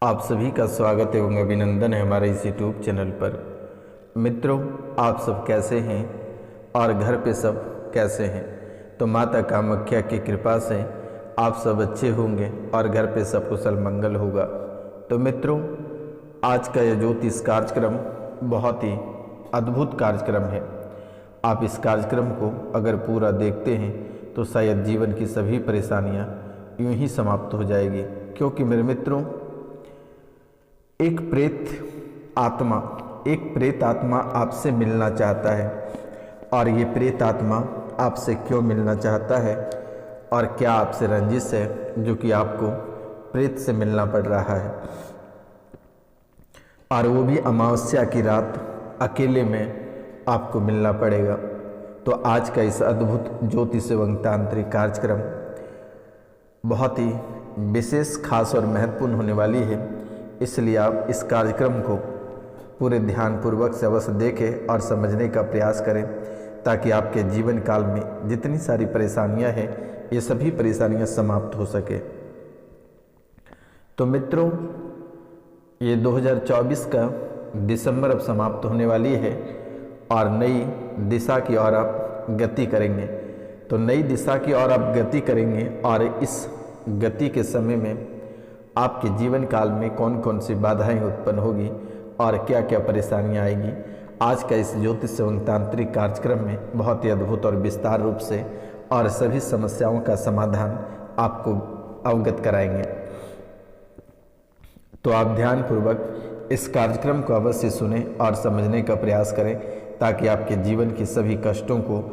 आप सभी का स्वागत एवं अभिनंदन है हमारे इस यूट्यूब चैनल पर। मित्रों, आप सब कैसे हैं और घर पे सब कैसे हैं? तो माता कामाख्या की कृपा से आप सब अच्छे होंगे और घर पे सब कुशल मंगल होगा। तो मित्रों, आज का यह ज्योतिष कार्यक्रम बहुत ही अद्भुत कार्यक्रम है। आप इस कार्यक्रम को अगर पूरा देखते हैं तो शायद जीवन की सभी परेशानियां यूं ही समाप्त हो जाएगी, क्योंकि मेरे मित्रों, एक प्रेत आत्मा आपसे मिलना चाहता है। और ये प्रेत आत्मा आपसे क्यों मिलना चाहता है और क्या आपसे रंजिश है जो कि आपको प्रेत से मिलना पड़ रहा है, और वो भी अमावस्या की रात अकेले में आपको मिलना पड़ेगा। तो आज का इस अद्भुत ज्योतिष एवं तांत्रिक कार्यक्रम बहुत ही विशेष, खास और महत्वपूर्ण होने वाली है। इसलिए आप इस कार्यक्रम को पूरे ध्यानपूर्वक से अवश्य देखें और समझने का प्रयास करें, ताकि आपके जीवन काल में जितनी सारी परेशानियां हैं ये सभी परेशानियां समाप्त हो सके। तो मित्रों, ये 2024 का दिसंबर अब समाप्त होने वाली है और नई दिशा की ओर आप गति करेंगे। तो नई दिशा की ओर आप गति करेंगे और इस गति के समय में आपके जीवन काल में कौन कौन सी बाधाएं उत्पन्न होगी और क्या क्या परेशानियां आएगी, आज का इस ज्योतिष एवं तांत्रिक कार्यक्रम में बहुत ही अद्भुत और विस्तार रूप से और सभी समस्याओं का समाधान आपको अवगत कराएंगे। तो आप ध्यानपूर्वक इस कार्यक्रम को अवश्य सुने और समझने का प्रयास करें, ताकि आपके जीवन की सभी कष्टों को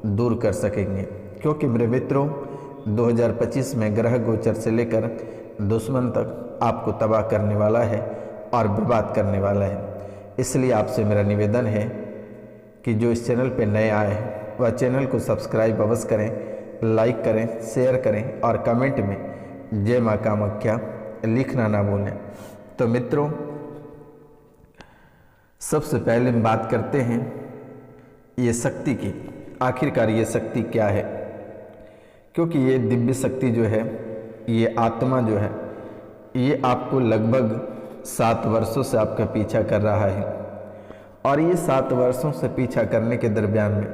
दूर कर सकेंगे। क्योंकि मेरे मित्रों, 2025 में ग्रह गोचर से लेकर दुश्मन तक आपको तबाह करने वाला है और बर्बाद करने वाला है। इसलिए आपसे मेरा निवेदन है कि जो इस चैनल पर नए आए हैं वह चैनल को सब्सक्राइब अवश्य करें, लाइक करें, शेयर करें और कमेंट में जय माँ कामाख्या लिखना ना भूलें। तो मित्रों, सबसे पहले हम बात करते हैं ये शक्ति की। आखिरकार ये शक्ति क्या है? क्योंकि ये दिव्य शक्ति जो है, ये आत्मा जो है, ये आपको लगभग 7 वर्षों से आपका पीछा कर रहा है। और ये 7 वर्षों से पीछा करने के दरमियान में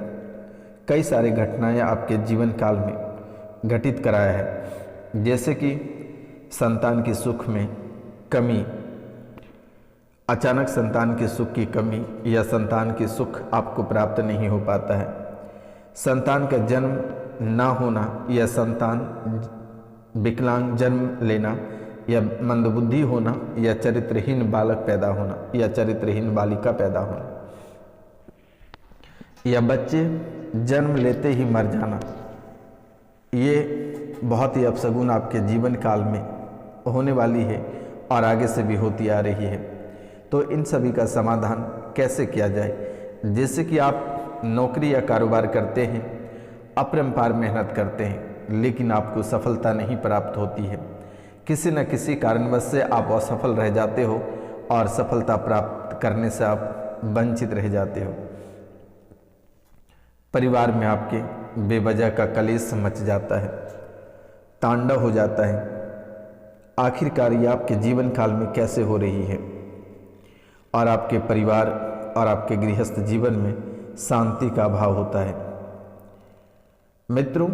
कई सारी घटनाएं आपके जीवन काल में घटित कराया है। जैसे कि संतान की सुख में कमी, अचानक संतान के सुख की कमी या संतान की सुख आपको प्राप्त नहीं हो पाता है, संतान का जन्म ना होना या संतान विकलांग जन्म लेना या मंदबुद्धि होना या चरित्रहीन बालक पैदा होना या चरित्रहीन बालिका पैदा होना या बच्चे जन्म लेते ही मर जाना, ये बहुत ही अपशगुन आपके जीवन काल में होने वाली है और आगे से भी होती आ रही है। तो इन सभी का समाधान कैसे किया जाए? जैसे कि आप नौकरी या कारोबार करते हैं, अपरंपार मेहनत करते हैं, लेकिन आपको सफलता नहीं प्राप्त होती है, किसी न किसी कारणवश से आप असफल रह जाते हो और सफलता प्राप्त करने से आप वंचित रह जाते हो। परिवार में आपके बेवजह का कलेश मच जाता है, तांडव हो जाता है। आखिरकार ये आपके जीवन काल में कैसे हो रही है? और आपके परिवार और आपके गृहस्थ जीवन में शांति का अभाव होता है। मित्रों,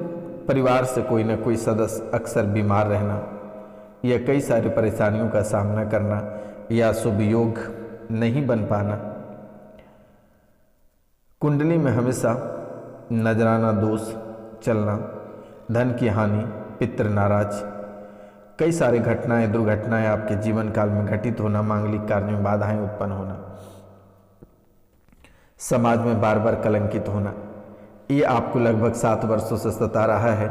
परिवार से कोई न कोई सदस्य अक्सर बीमार रहना या कई सारी परेशानियों का सामना करना या शुभ योग नहीं बन पाना, कुंडली में हमेशा नजराना दोष चलना, धन की हानि, पितृ नाराज, कई सारी घटनाएं, दुर्घटनाएं आपके जीवन काल में घटित होना, मांगलिक कार्यों में बाधाएं उत्पन्न होना, समाज में बार बार कलंकित होना, ये आपको लगभग 7 वर्षों से सता रहा है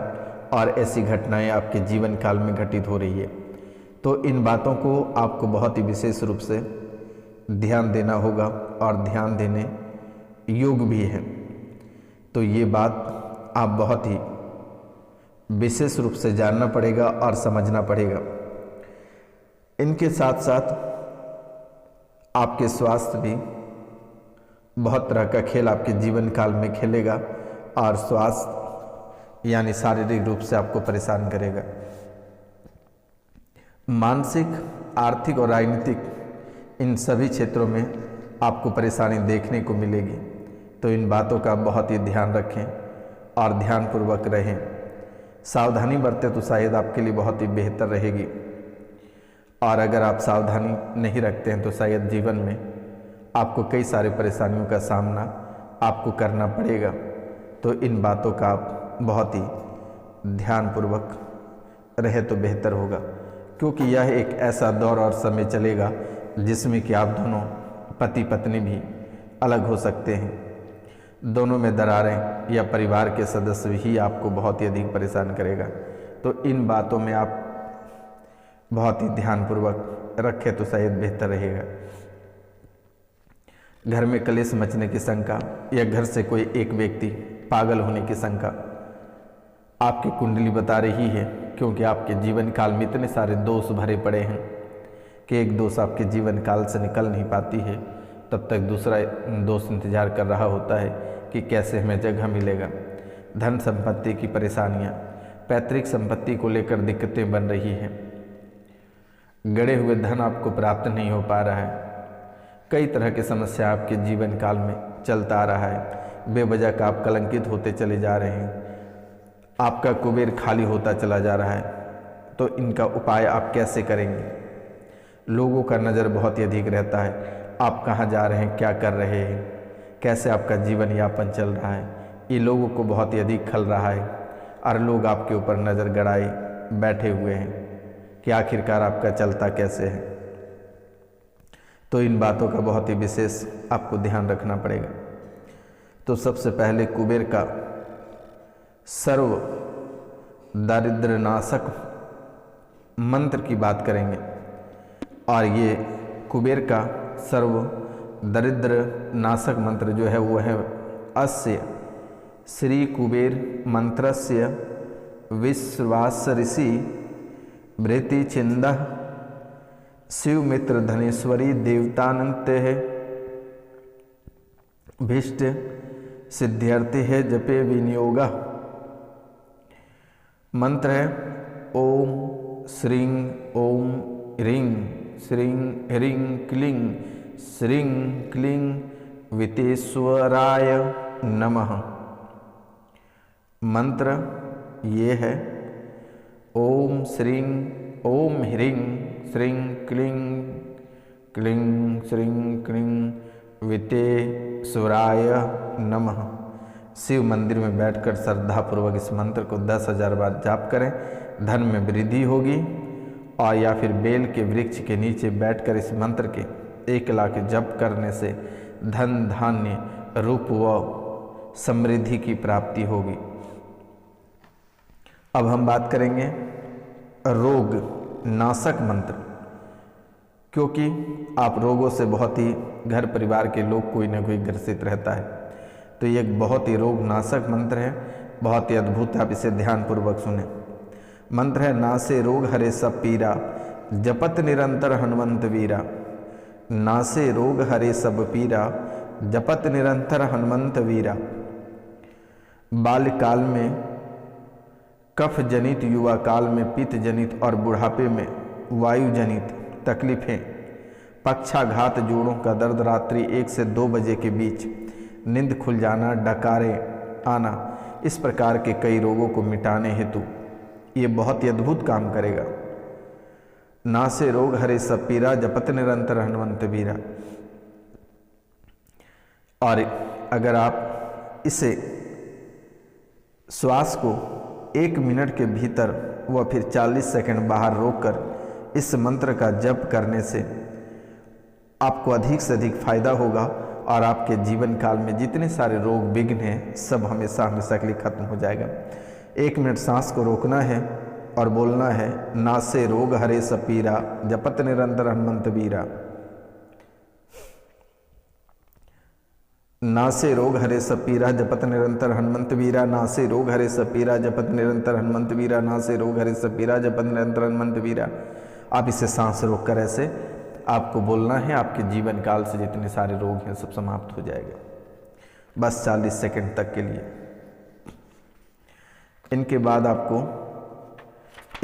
और ऐसी घटनाएं आपके जीवन काल में घटित हो रही है। तो इन बातों को आपको बहुत ही विशेष रूप से ध्यान देना होगा और ध्यान देने योग भी है। तो ये बात आप बहुत ही विशेष रूप से जानना पड़ेगा और समझना पड़ेगा। इनके साथ साथ आपके स्वास्थ्य भी बहुत तरह का खेल आपके जीवन काल में खेलेगा और स्वास्थ्य यानी शारीरिक रूप से आपको परेशान करेगा। मानसिक आर्थिक और राजनीतिक इन सभी क्षेत्रों में आपको परेशानी देखने को मिलेगी। तो इन बातों का बहुत ही ध्यान रखें और ध्यानपूर्वक रहें। सावधानी बरतें तो शायद आपके लिए बहुत ही बेहतर रहेगी, और अगर आप सावधानी नहीं रखते हैं तो शायद जीवन में आपको कई सारे परेशानियों का सामना आपको करना पड़ेगा। तो इन बातों का आप बहुत ही ध्यानपूर्वक रहे तो बेहतर होगा, क्योंकि यह एक ऐसा दौर और समय चलेगा जिसमें कि आप दोनों पति पत्नी भी अलग हो सकते हैं। दोनों में दरारें या परिवार के सदस्य ही आपको बहुत ही अधिक परेशान करेगा। तो इन बातों में आप बहुत ही ध्यानपूर्वक रखें तो शायद बेहतर रहेगा। घर में कलेश मचने की शंका या घर से कोई एक व्यक्ति पागल होने की शंका आपकी कुंडली बता रही है, क्योंकि आपके जीवन काल में इतने सारे दोष भरे पड़े हैं कि एक दोष आपके जीवन काल से निकल नहीं पाती है, तब तक दूसरा दोस्त इंतजार कर रहा होता है कि कैसे हमें जगह मिलेगा। धन संपत्ति की परेशानियां, पैतृक संपत्ति को लेकर दिक्कतें बन रही हैं। गड़े हुए धन आपको प्राप्त नहीं हो पा रहा है। कई तरह की समस्या आपके जीवन काल में चलता आ रहा है। बेवजह का आप कलंकित होते चले जा रहे हैं। आपका कुबेर खाली होता चला जा रहा है। तो इनका उपाय आप कैसे करेंगे? लोगों का नज़र बहुत ही अधिक रहता है। आप कहाँ जा रहे हैं, क्या कर रहे हैं, कैसे आपका जीवन यापन चल रहा है, ये लोगों को बहुत ही अधिक खल रहा है। और लोग आपके ऊपर नज़र गड़ाए बैठे हुए हैं कि आखिरकार आपका चलता कैसे है। तो इन बातों का बहुत ही विशेष आपको ध्यान रखना पड़ेगा। तो सबसे पहले कुबेर का सर्व दारिद्र्यनाशक मंत्र की बात करेंगे। और ये कुबेर का सर्व दरिद्र नाशक मंत्र जो है वो है अस्य श्री कुबेर मंत्रस्य विश्वास ऋषि भृति छिंद शिव मित्र धनेश्वरी देवतानंत है भीष्ट सिद्ध्यर्थे है जपे विनियोग। मंत्र है ओम श्रीं ओम ह्रीं श्रीं ह्रीं क्लीं श्रीं क्लीं वितेश्वराय नमः। मंत्र ये है ओम श्रीं ओम ह्रीं श्रीं क्लीं क्लीं श्रीं क्लीं वितेश्वराय नमः। शिव मंदिर में बैठकर श्रद्धापूर्वक इस मंत्र को 10,000 बार जाप करें। धन में वृद्धि होगी। और या फिर बेल के वृक्ष के नीचे बैठकर इस मंत्र के 1 लाख जप करने से धन धान्य रूप व समृद्धि की प्राप्ति होगी। अब हम बात करेंगे रोग नाशक मंत्र, क्योंकि आप रोगों से बहुत ही घर परिवार के लोग कोई ना कोई ग्रसित रहता है। तो ये एक बहुत ही रोग नाशक मंत्र है, बहुत ही अद्भुत। आप इसे ध्यानपूर्वक सुने। मंत्र है नासे रोग हरे सब पीरा जपत निरंतर हनुमंत वीरा। नासे रोग हरे सब पीरा जपत निरंतर हनुमंत वीरा। बाल्यकाल में कफ जनित, युवा काल में पित्त जनित और बुढ़ापे में वायु जनित तकलीफें, पक्षाघात, जोड़ों का दर्द, रात्रि 1 से 2 बजे के बीच नींद खुल जाना, डकारे आना, इस प्रकार के कई रोगों को मिटाने हेतु ये बहुत ही अद्भुत काम करेगा। नासे रोग हरे सब पीरा जपत निरंतर हनुमंत वीरा। और अगर आप इसे श्वास को 1 मिनट के भीतर व फिर 40 सेकंड बाहर रोककर इस मंत्र का जप करने से आपको अधिक से अधिक फायदा होगा और आपके जीवन काल में जितने सारे रोग विघ्न हैं सब हमेशा हमेशा के लिए खत्म हो जाएगा। 1 मिनट सांस को रोकना है और बोलना है नासे रोग हरे सपीरा जपत निरंतर हनुमंत वीरा। नासे रोग हरे सपीरा जपत निरंतर हनुमंत वीरा। नासे रोग हरे सपीरा जपत निरंतर हनुमंत वीरा। नासे रोग हरे सपीरा जपत निरंतर हनुमंत वीरा। आप इसे सांस रोक कर ऐसे आपको बोलना है। आपके जीवन काल से जितने सारे रोग हैं सब समाप्त हो जाएगा, बस 40 सेकंड तक के लिए। इनके बाद आपको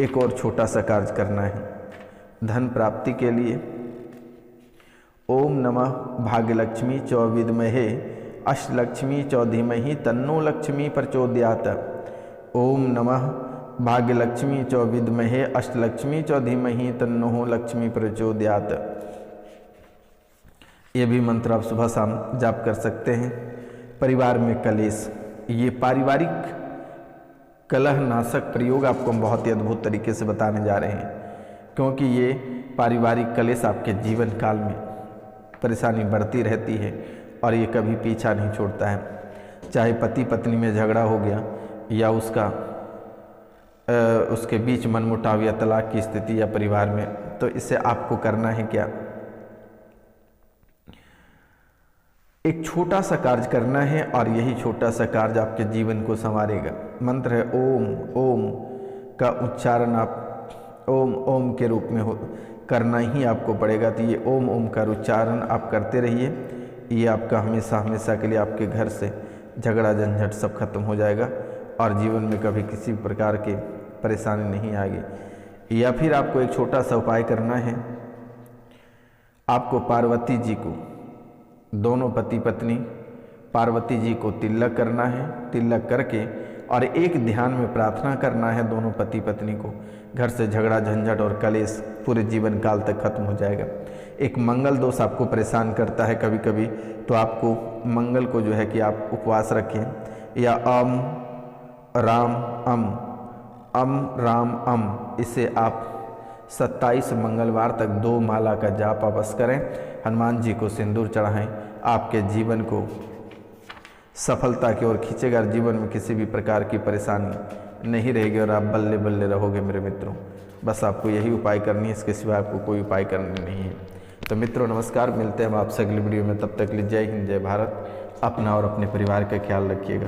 एक और छोटा सा कार्य करना है। धन प्राप्ति के लिए। ओम नमः भाग्यलक्ष्मी च विद्महे अष्टलक्ष्मी च धीमहि तन्नो लक्ष्मी प्रचोदयात्। ओम नमः भाग्यलक्ष्मी च विद्महे अष्टलक्ष्मी च धीमहि तन्नो लक्ष्मी प्रचोदयात्। ये भी मंत्र आप सुबह शाम जाप कर सकते हैं। परिवार में कलेश, ये पारिवारिक कलह नाशक प्रयोग आपको हम बहुत ही अद्भुत तरीके से बताने जा रहे हैं, क्योंकि ये पारिवारिक कलेश आपके जीवन काल में परेशानी बढ़ती रहती है और ये कभी पीछा नहीं छोड़ता है। चाहे पति पत्नी में झगड़ा हो गया या उसके बीच मनमुटाव या तलाक की स्थिति या परिवार में, तो इससे आपको करना है क्या, एक छोटा सा कार्य करना है और यही छोटा सा कार्य आपके जीवन को संवारेगा। मंत्र है ओम। ओम का उच्चारण आप ओम ओम के रूप में करना ही आपको पड़ेगा। तो ये ओम ओम का उच्चारण आप करते रहिए। ये आपका हमेशा हमेशा के लिए आपके घर से झगड़ा झंझट सब खत्म हो जाएगा और जीवन में कभी किसी प्रकार की परेशानी नहीं आएगी। या फिर आपको एक छोटा सा उपाय करना है। आपको पार्वती जी को, दोनों पति पत्नी पार्वती जी को तिलक करना है। तिलक करके और एक ध्यान में प्रार्थना करना है दोनों पति पत्नी को, घर से झगड़ा झंझट और कलेश पूरे जीवन काल तक खत्म हो जाएगा। एक मंगल दोष आपको परेशान करता है कभी कभी, तो आपको मंगल को जो है कि आप उपवास रखें या अम राम अम, इसे आप 27 मंगलवार तक 2 माला का जाप अवश्य करें। हनुमान जी को सिंदूर चढ़ाएं, आपके जीवन को सफलता की ओर खींचेगा। जीवन में किसी भी प्रकार की परेशानी नहीं रहेगी और आप बल्ले बल्ले रहोगे मेरे मित्रों। बस आपको यही उपाय करनी है, इसके सिवा आपको कोई उपाय करनी नहीं है। तो मित्रों नमस्कार, मिलते हैं हम आपसे अगली वीडियो में। तब तक लिए जय हिंद, जय भारत। अपना और अपने परिवार का ख्याल रखिएगा।